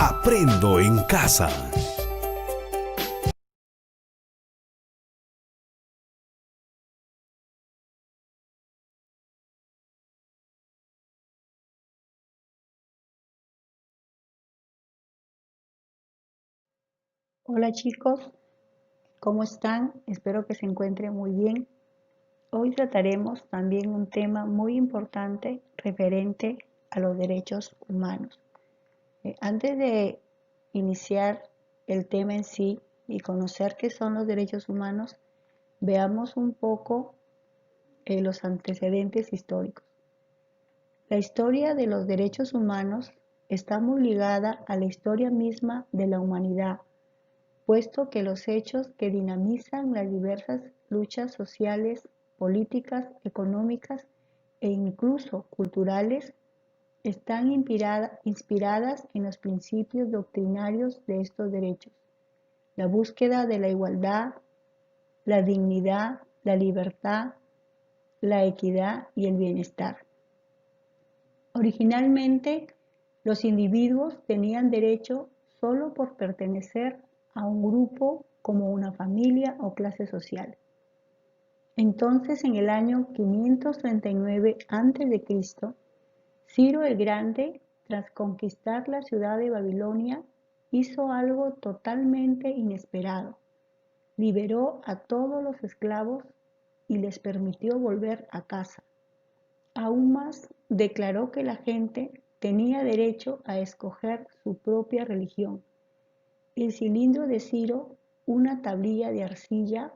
Aprendo en casa. Hola chicos, ¿cómo están? Espero que se encuentren muy bien. Hoy trataremos también un tema muy importante referente a los derechos humanos. Antes de iniciar el tema en sí y conocer qué son los derechos humanos, veamos un poco los antecedentes históricos. La historia de los derechos humanos está muy ligada a la historia misma de la humanidad, puesto que los hechos que dinamizan las diversas luchas sociales, políticas, económicas e incluso culturales están inspiradas en los principios doctrinarios de estos derechos: la búsqueda de la igualdad, la dignidad, la libertad, la equidad y el bienestar. Originalmente, los individuos tenían derecho solo por pertenecer a un grupo como una familia o clase social. Entonces, en el año 539 a.C., Ciro el Grande, tras conquistar la ciudad de Babilonia, hizo algo totalmente inesperado: liberó a todos los esclavos y les permitió volver a casa. Aún más, declaró que la gente tenía derecho a escoger su propia religión. El cilindro de Ciro, una tablilla de arcilla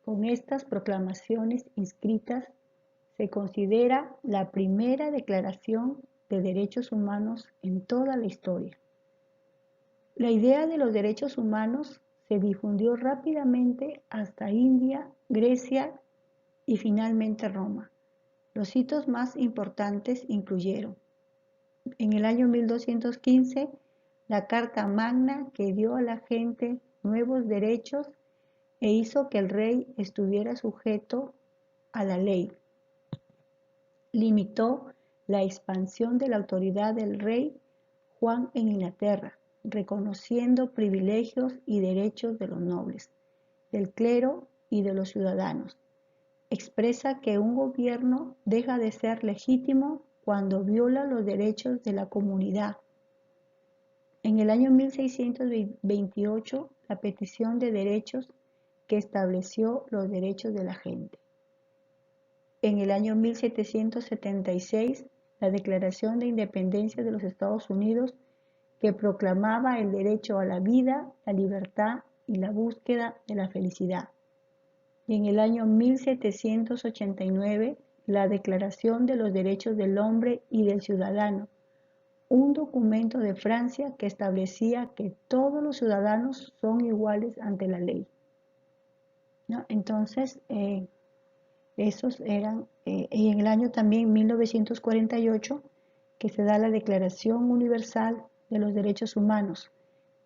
con estas proclamaciones inscritas, se considera la primera declaración de derechos humanos en toda la historia. La idea de los derechos humanos se difundió rápidamente hasta India, Grecia y finalmente Roma. Los hitos más importantes incluyeron: en el año 1215, la Carta Magna, que dio a la gente nuevos derechos e hizo que el rey estuviera sujeto a la ley. Limitó la expansión de la autoridad del rey Juan en Inglaterra, reconociendo privilegios y derechos de los nobles, del clero y de los ciudadanos. Expresa que un gobierno deja de ser legítimo cuando viola los derechos de la comunidad. En el año 1628, la Petición de Derechos, que estableció los derechos de la gente. En el año 1776, la Declaración de Independencia de los Estados Unidos, que proclamaba el derecho a la vida, la libertad y la búsqueda de la felicidad. Y en el año 1789, la Declaración de los Derechos del Hombre y del Ciudadano, un documento de Francia que establecía que todos los ciudadanos son iguales ante la ley, ¿no? Entonces, esos eran, y en el año también 1948, que se da la Declaración Universal de los Derechos Humanos,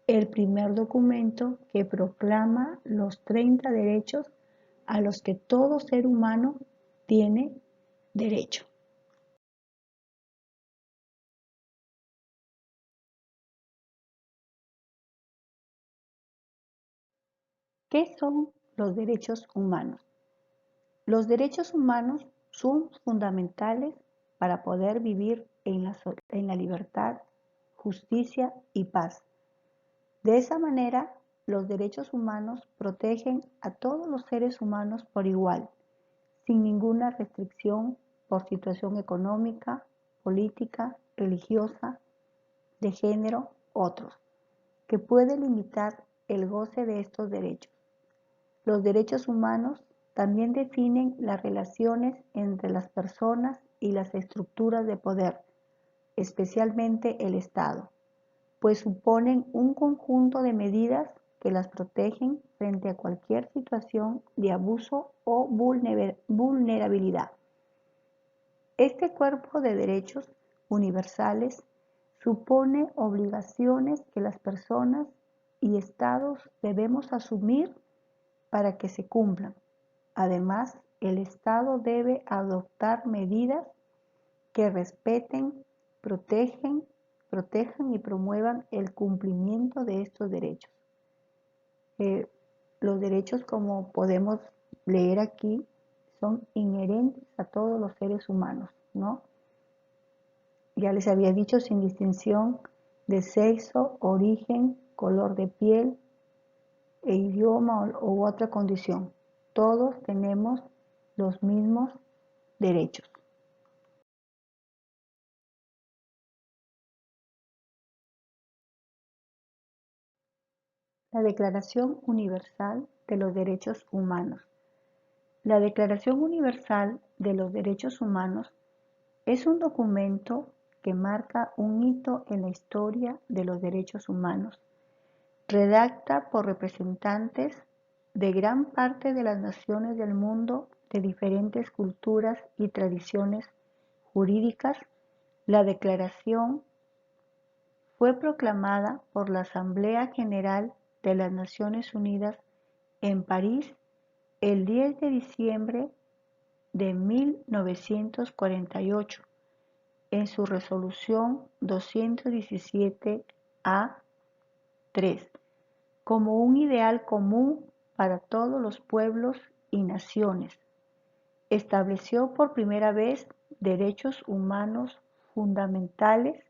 el primer documento que proclama los 30 derechos a los que todo ser humano tiene derecho. ¿Qué son los derechos humanos? Los derechos humanos son fundamentales para poder vivir en la libertad, justicia y paz. De esa manera, los derechos humanos protegen a todos los seres humanos por igual, sin ninguna restricción por situación económica, política, religiosa, de género, otros, que puede limitar el goce de estos derechos. Los derechos humanos también definen las relaciones entre las personas y las estructuras de poder, especialmente el Estado, pues suponen un conjunto de medidas que las protegen frente a cualquier situación de abuso o vulnerabilidad. Este cuerpo de derechos universales supone obligaciones que las personas y estados debemos asumir para que se cumplan. Además, el Estado debe adoptar medidas que respeten, protegen, protejan y promuevan el cumplimiento de estos derechos. Los derechos, como podemos leer aquí, son inherentes a todos los seres humanos, ¿no? Ya les había dicho, sin distinción de sexo, origen, color de piel, idioma u otra condición. Todos tenemos los mismos derechos. La Declaración Universal de los Derechos Humanos. La Declaración Universal de los Derechos Humanos es un documento que marca un hito en la historia de los derechos humanos. Redacta por representantes de gran parte de las naciones del mundo de diferentes culturas y tradiciones jurídicas, la declaración fue proclamada por la Asamblea General de las Naciones Unidas en París el 10 de diciembre de 1948 en su resolución 217A3 como un ideal común para todos los pueblos y naciones. Estableció por primera vez derechos humanos fundamentales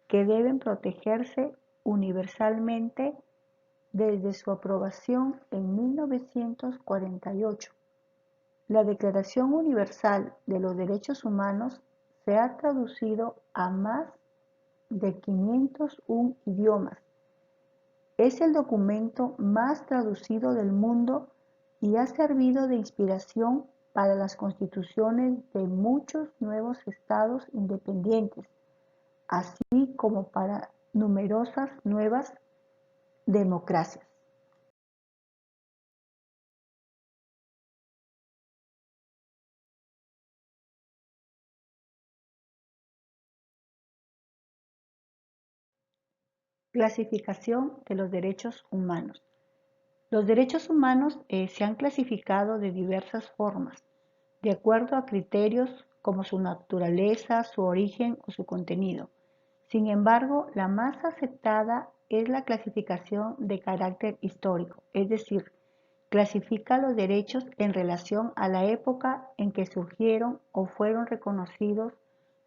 que deben protegerse universalmente desde su aprobación en 1948. La Declaración Universal de los Derechos Humanos se ha traducido a más de 501 idiomas. Es el documento más traducido del mundo y ha servido de inspiración para las constituciones de muchos nuevos estados independientes, así como para numerosas nuevas democracias. Clasificación de los derechos humanos. Los derechos humanos se han clasificado de diversas formas, de acuerdo a criterios como su naturaleza, su origen o su contenido. Sin embargo, la más aceptada es la clasificación de carácter histórico, es decir, clasifica los derechos en relación a la época en que surgieron o fueron reconocidos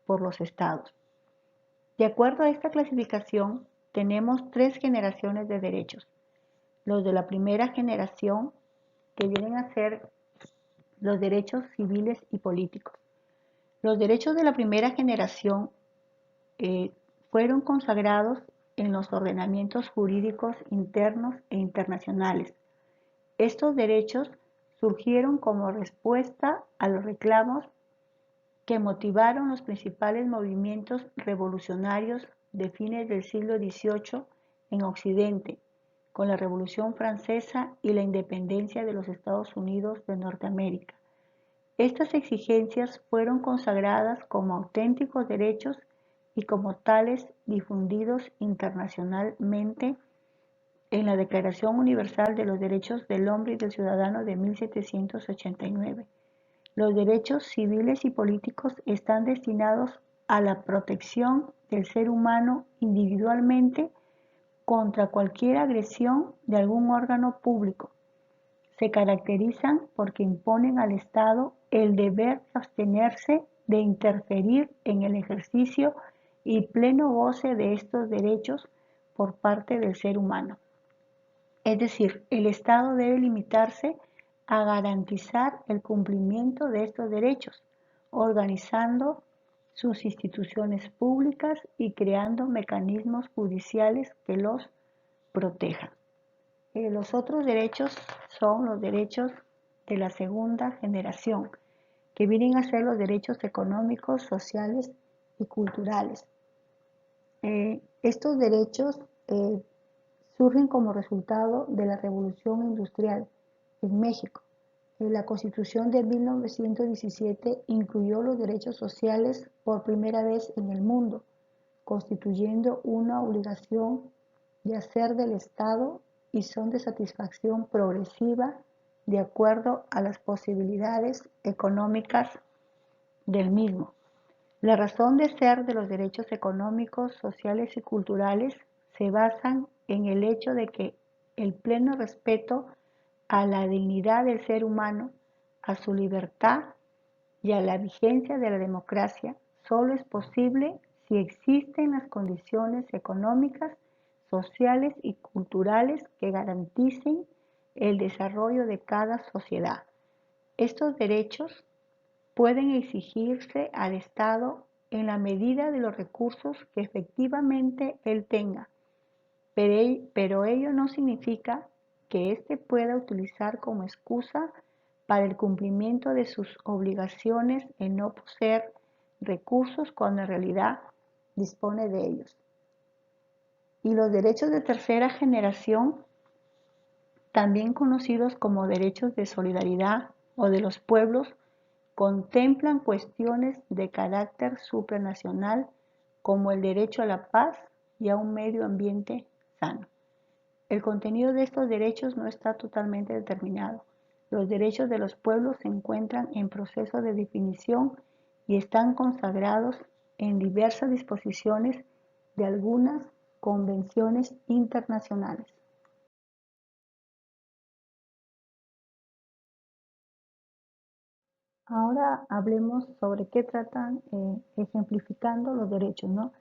por los estados. De acuerdo a esta clasificación, tenemos tres generaciones de derechos. Los de la primera generación, que vienen a ser los derechos civiles y políticos. Los derechos de la primera generación fueron consagrados en los ordenamientos jurídicos internos e internacionales. Estos derechos surgieron como respuesta a los reclamos que motivaron los principales movimientos revolucionarios de fines del siglo XVIII en Occidente, con la Revolución Francesa y la independencia de los Estados Unidos de Norteamérica. Estas exigencias fueron consagradas como auténticos derechos y como tales difundidos internacionalmente en la Declaración Universal de los Derechos del Hombre y del Ciudadano de 1789. Los derechos civiles y políticos están destinados a la protección del ser humano individualmente contra cualquier agresión de algún órgano público. Se caracterizan porque imponen al Estado el deber de abstenerse de interferir en el ejercicio y pleno goce de estos derechos por parte del ser humano. Es decir, el Estado debe limitarse a garantizar el cumplimiento de estos derechos, organizando sus instituciones públicas y creando mecanismos judiciales que los protejan. Los otros derechos son los derechos de la segunda generación, que vienen a ser los derechos económicos, sociales y culturales. Estos derechos surgen como resultado de la Revolución Industrial en México. La Constitución de 1917 incluyó los derechos sociales por primera vez en el mundo, constituyendo una obligación de hacer del Estado y son de satisfacción progresiva de acuerdo a las posibilidades económicas del mismo. La razón de ser de los derechos económicos, sociales y culturales se basan en el hecho de que el pleno respeto a la dignidad del ser humano, a su libertad y a la vigencia de la democracia solo es posible si existen las condiciones económicas, sociales y culturales que garanticen el desarrollo de cada sociedad. Estos derechos pueden exigirse al Estado en la medida de los recursos que efectivamente él tenga, pero ello no significa que éste pueda utilizar como excusa para el cumplimiento de sus obligaciones en no poseer recursos cuando en realidad dispone de ellos. Y los derechos de tercera generación, también conocidos como derechos de solidaridad o de los pueblos, contemplan cuestiones de carácter supranacional como el derecho a la paz y a un medio ambiente sano. El contenido de estos derechos no está totalmente determinado. Los derechos de los pueblos se encuentran en proceso de definición y están consagrados en diversas disposiciones de algunas convenciones internacionales. Ahora hablemos sobre qué tratan ejemplificando los derechos, ¿no?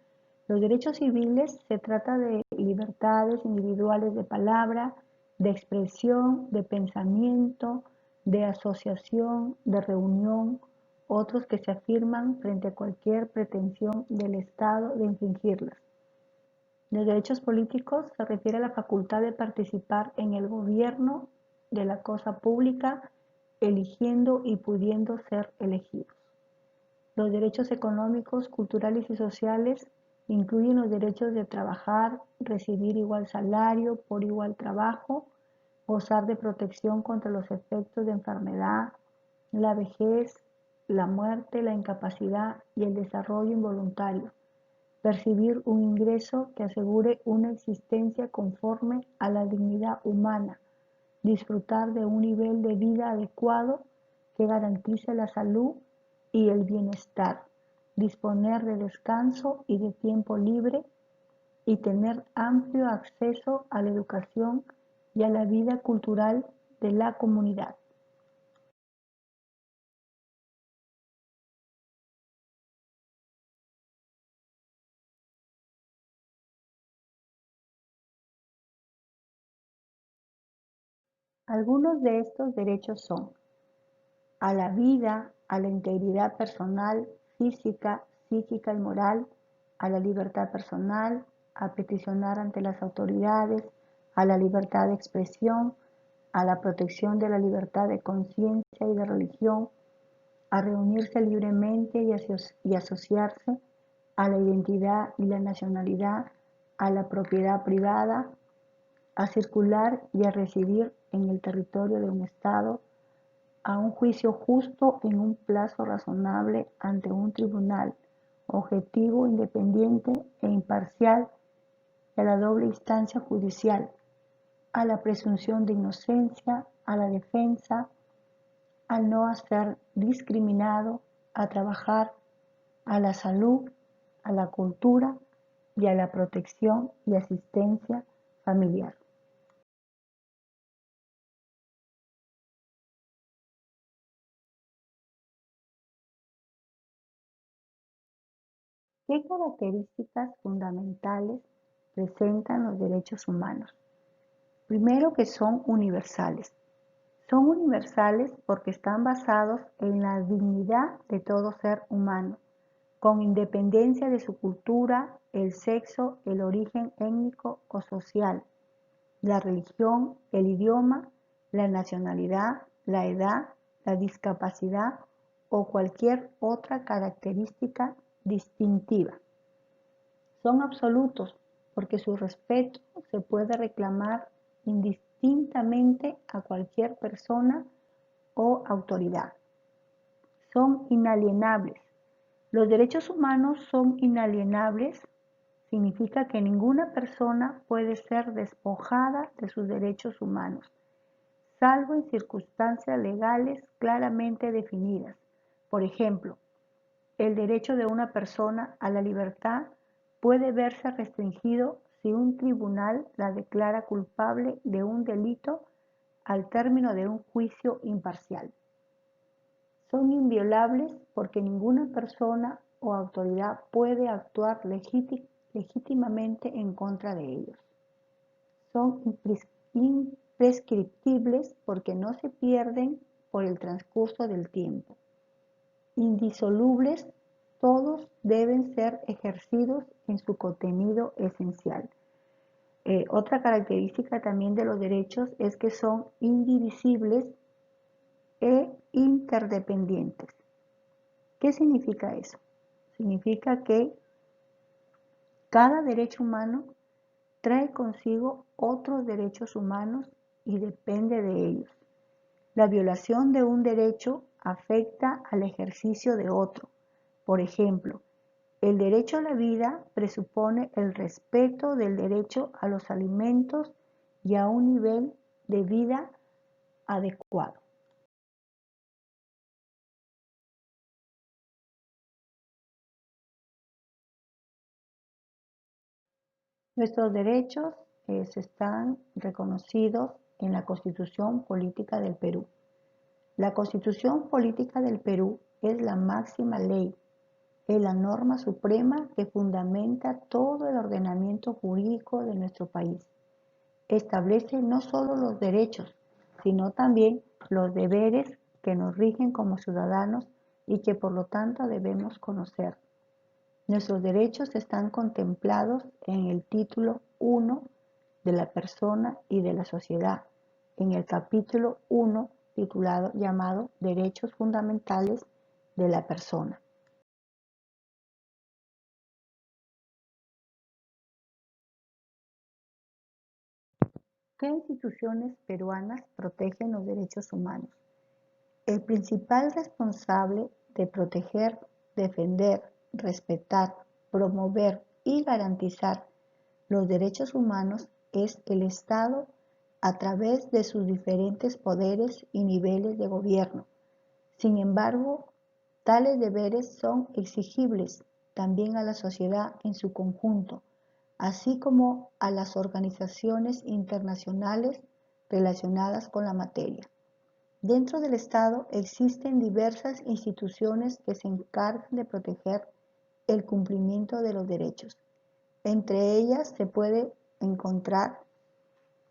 Los derechos civiles se trata de libertades individuales de palabra, de expresión, de pensamiento, de asociación, de reunión, otros que se afirman frente a cualquier pretensión del Estado de infringirlas. Los derechos políticos se refiere a la facultad de participar en el gobierno de la cosa pública, eligiendo y pudiendo ser elegidos. Los derechos económicos, culturales y sociales incluyen los derechos de trabajar, recibir igual salario por igual trabajo, gozar de protección contra los efectos de enfermedad, la vejez, la muerte, la incapacidad y el desarrollo involuntario. Percibir un ingreso que asegure una existencia conforme a la dignidad humana. Disfrutar de un nivel de vida adecuado que garantice la salud y el bienestar, disponer de descanso y de tiempo libre y tener amplio acceso a la educación y a la vida cultural de la comunidad. Algunos de estos derechos son a la vida, a la integridad personal, física, psíquica y moral, a la libertad personal, a peticionar ante las autoridades, a la libertad de expresión, a la protección de la libertad de conciencia y de religión, a reunirse libremente y asociarse, a la identidad y la nacionalidad, a la propiedad privada, a circular y a residir en el territorio de un Estado, a un juicio justo en un plazo razonable ante un tribunal objetivo, independiente e imparcial, y a la doble instancia judicial, a la presunción de inocencia, a la defensa, al no ser discriminado, a trabajar, a la salud, a la cultura y a la protección y asistencia familiar. ¿Qué características fundamentales presentan los derechos humanos? Primero, que son universales. Son universales porque están basados en la dignidad de todo ser humano, con independencia de su cultura, el sexo, el origen étnico o social, la religión, el idioma, la nacionalidad, la edad, la discapacidad o cualquier otra característica distintiva. Son absolutos porque su respeto se puede reclamar indistintamente a cualquier persona o autoridad. Son inalienables. Los derechos humanos son inalienables, significa que ninguna persona puede ser despojada de sus derechos humanos, salvo en circunstancias legales claramente definidas. Por ejemplo, el derecho de una persona a la libertad puede verse restringido si un tribunal la declara culpable de un delito al término de un juicio imparcial. Son inviolables porque ninguna persona o autoridad puede actuar legítimamente en contra de ellos. Son imprescriptibles porque no se pierden por el transcurso del tiempo. Indisolubles, todos deben ser ejercidos en su contenido esencial. Otra característica también de los derechos es que son indivisibles e interdependientes. ¿Qué significa eso? Significa que cada derecho humano trae consigo otros derechos humanos y depende de ellos. La violación de un derecho afecta al ejercicio de otro. Por ejemplo, el derecho a la vida presupone el respeto del derecho a los alimentos y a un nivel de vida adecuado. Nuestros derechos están reconocidos en la Constitución Política del Perú. La Constitución Política del Perú es la máxima ley, es la norma suprema que fundamenta todo el ordenamiento jurídico de nuestro país. Establece no solo los derechos, sino también los deberes que nos rigen como ciudadanos y que por lo tanto debemos conocer. Nuestros derechos están contemplados en el título 1 de la persona y de la sociedad, en el capítulo 1 titulado llamado Derechos Fundamentales de la Persona. ¿Qué instituciones peruanas protegen los derechos humanos? El principal responsable de proteger, defender, respetar, promover y garantizar los derechos humanos es el Estado a través de sus diferentes poderes y niveles de gobierno. Sin embargo, tales deberes son exigibles también a la sociedad en su conjunto, así como a las organizaciones internacionales relacionadas con la materia. Dentro del Estado existen diversas instituciones que se encargan de proteger el cumplimiento de los derechos. Entre ellas se puede encontrar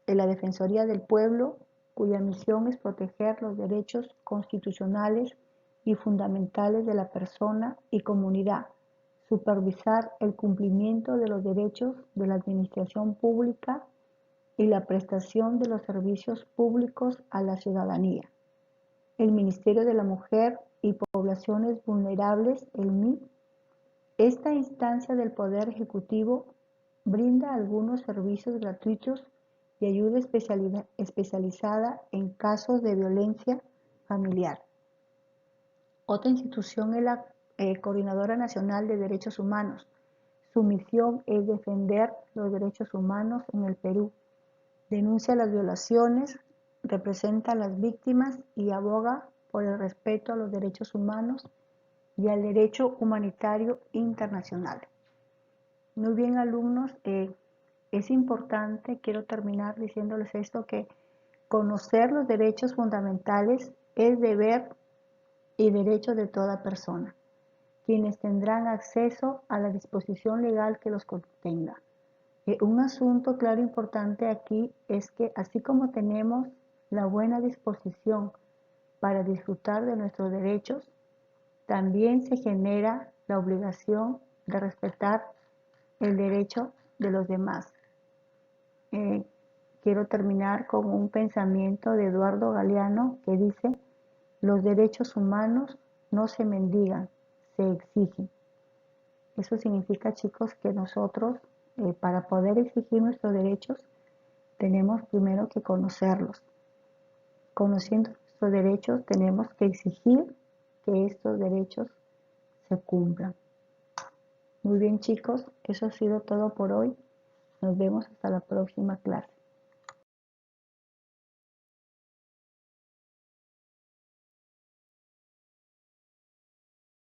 la Defensoría del Pueblo, cuya misión es proteger los derechos constitucionales y fundamentales de la persona y comunidad, supervisar el cumplimiento de los derechos de la administración pública y la prestación de los servicios públicos a la ciudadanía. El Ministerio de la Mujer y Poblaciones Vulnerables, el MIP, esta instancia del Poder Ejecutivo brinda algunos servicios gratuitos y ayuda especializada en casos de violencia familiar. Otra institución es la Coordinadora Nacional de Derechos Humanos. Su misión es defender los derechos humanos en el Perú. Denuncia las violaciones, representa a las víctimas y aboga por el respeto a los derechos humanos y al derecho humanitario internacional. Muy bien, alumnos, es importante, quiero terminar diciéndoles esto, que conocer los derechos fundamentales es deber y derecho de toda persona, quienes tendrán acceso a la disposición legal que los contenga. Un asunto claro importante aquí es que así como tenemos la buena disposición para disfrutar de nuestros derechos, también se genera la obligación de respetar el derecho de los demás. Quiero terminar con un pensamiento de Eduardo Galeano que dice: los derechos humanos no se mendigan, se exigen. Eso significa, chicos, que nosotros, para poder exigir nuestros derechos, tenemos primero que conocerlos. Conociendo nuestros derechos, tenemos que exigir que estos derechos se cumplan. Muy bien, chicos, eso ha sido todo por hoy. Nos vemos hasta la próxima clase.